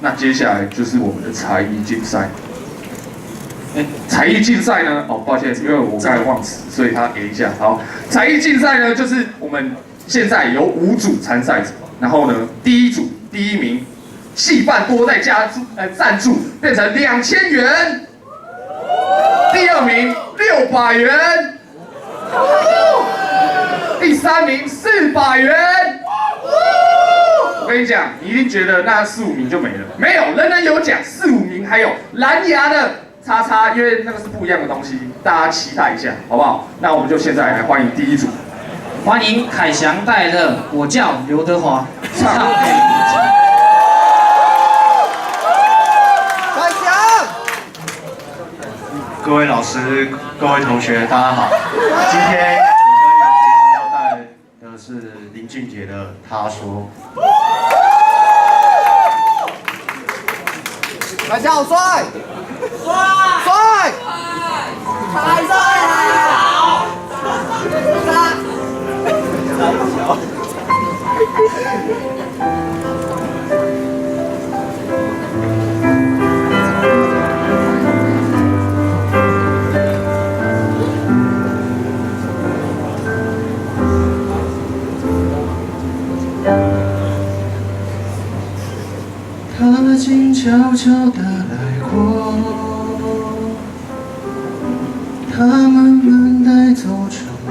那接下来就是我们的才艺竞赛。才艺竞赛呢？哦，抱歉，因为我刚才忘词，所以他给一下。好，才艺竞赛呢，就是我们现在有5组参赛者，然后呢，第一组第1名，戏办多再加赞助变成2000元，第2名600元，第3名400元。我跟你讲，你一定觉得那4、5名就没了，没有，人人有奖，4、5名还有蓝牙的。叉叉，因为那个是不一样的东西，大家期待一下，好不好？那我们就现在来欢迎第一组，欢迎凯翔戴乐，我叫刘德华，唱给你听。凯翔，各位老师、各位同学，大家好。今天我跟杨婷要带的是林俊杰的《他说》。凯翔好帅！帅！太帅了！他静悄悄地来过，他慢慢带走沉默，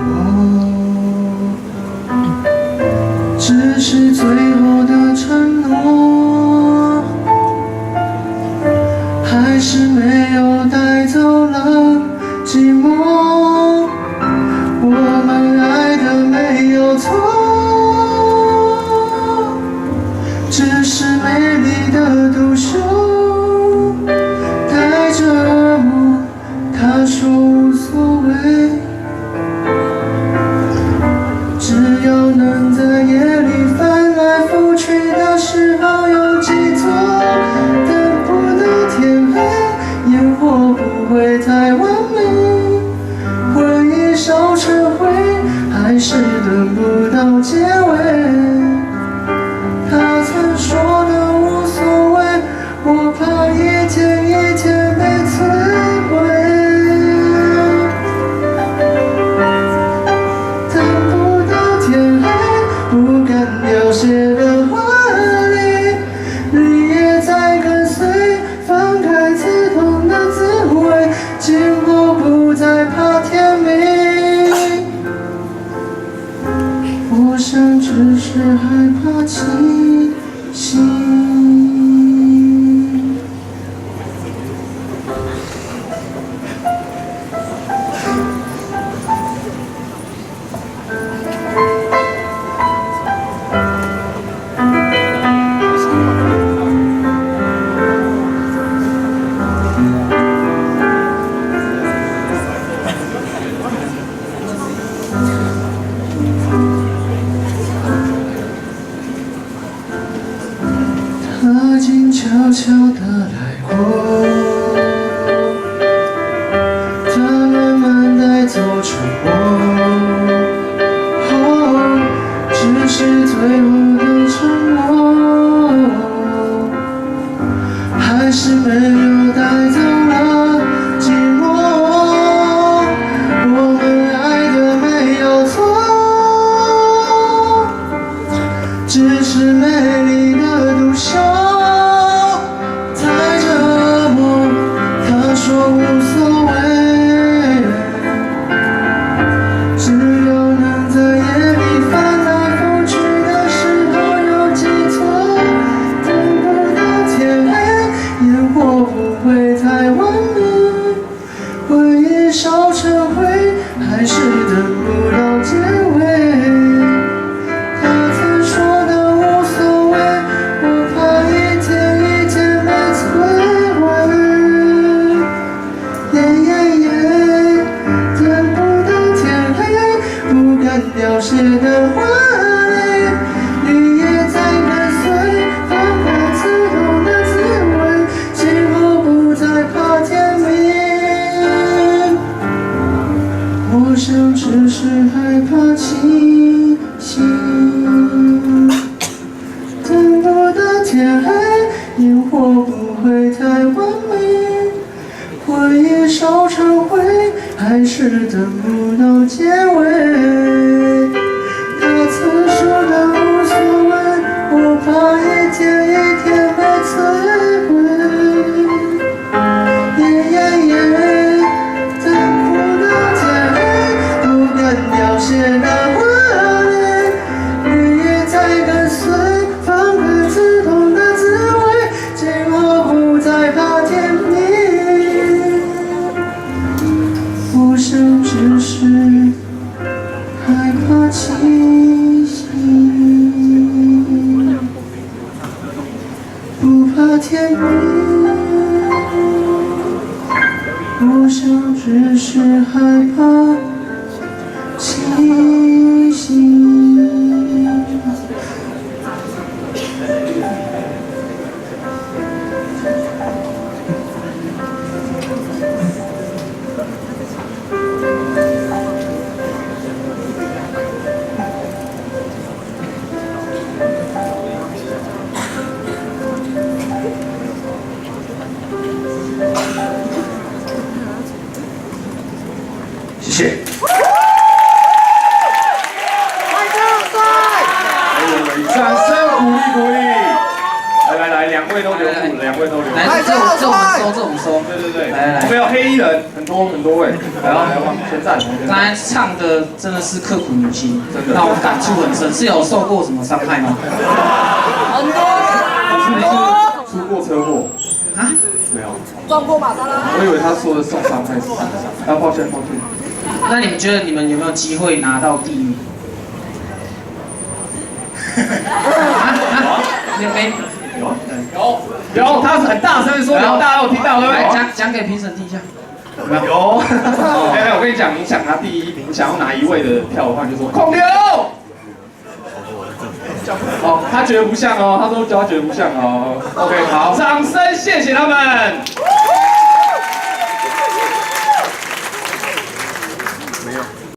只是最后的承诺，还是没有带走了寂寞。我们爱的没有错，只是美丽的独秀带着耳目。他说无所谓，只要能在夜里翻来覆去的时候有寄托，等不到天黑，烟火不会太完美，回忆烧成灰，还是等不到结尾。他曾说的无所谓，我怕一天一天被摧毁。等不到天黑，不敢凋谢的华丽，你也在跟随，放开刺痛的滋味，今后不再怕天明。我想只是害怕清醒。他静悄悄地来过，他慢慢带走沉默，只是最后的承诺，还是没有带走了寂寞。我们爱的没有错，只是美丽的独秀带着耳目。他说无所谓，只要能在夜里翻来覆去的时候有寄托，等不到天黑，烟火不会太开始的不到结尾。他曾说的无所谓，我怕一天一天被摧毁。等不到天黑，不敢凋谢那画面，绿叶在跟随，放各自痛的滋味，今后不再怕天明。无声只是害怕清醒，不怕天明。无声只是害怕清醒。谢谢。掌声鼓励鼓励。来，两位都留步，两位都留步。来，这我们收。对，来我们有黑衣人，很多位。来，往前站。刚才唱的真的是刻骨铭心，真的让我感触很深。是有受过什么伤害吗？很多。出过车祸？啊？没有。撞过玛莎拉。我以为他说的受伤害是伤害。抱歉。那你们觉得你们有没有机会拿到第一名？没有，他很大声说，大家有听到对不对？讲给评审听一下。有。哎，我跟你讲，你想拿第一名，想要拿1位的票的话，你就说孔刘。哦，他觉得不像哦，他说他觉得不像哦。OK， 好，掌声谢谢他们。